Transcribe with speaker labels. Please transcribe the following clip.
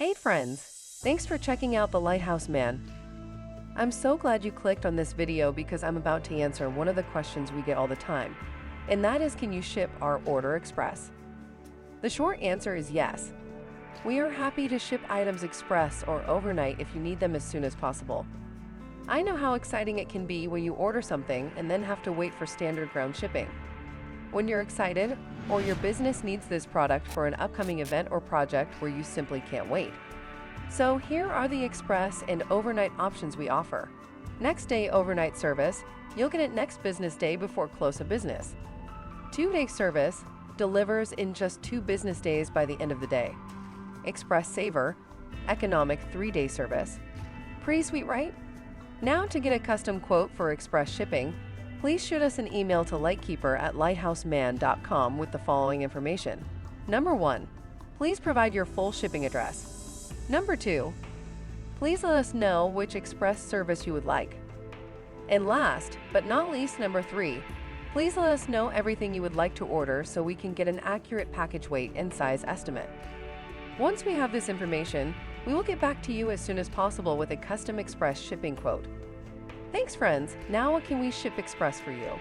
Speaker 1: Hey friends, thanks for checking out the Lighthouse Man. I'm so glad you clicked on this video because I'm about to answer one of the questions we get all the time, and that is, can you ship our order express? The short answer is yes. We are happy to ship items express or overnight if you need them as soon as possible. I know how exciting it can be when you order something and then have to wait for standard ground shipping. When you're excited or your business needs this product for an upcoming event or project where you simply can't wait. So here are the express and overnight options we offer. Next day overnight service, you'll get it next business day before close of business. 2-day service, delivers in just 2 business days by the end of the day. Express Saver, economic 3-day service. Pretty sweet, right? Now to get a custom quote for express shipping, please shoot us an email to lightkeeper@lighthouseman.com with the following information. Number 1, please provide your full shipping address. Number 2, please let us know which express service you would like. And last but not least, number 3, please let us know everything you would like to order so we can get an accurate package weight and size estimate. Once we have this information, we will get back to you as soon as possible with a custom express shipping quote. Thanks friends, now what can we ship express for you?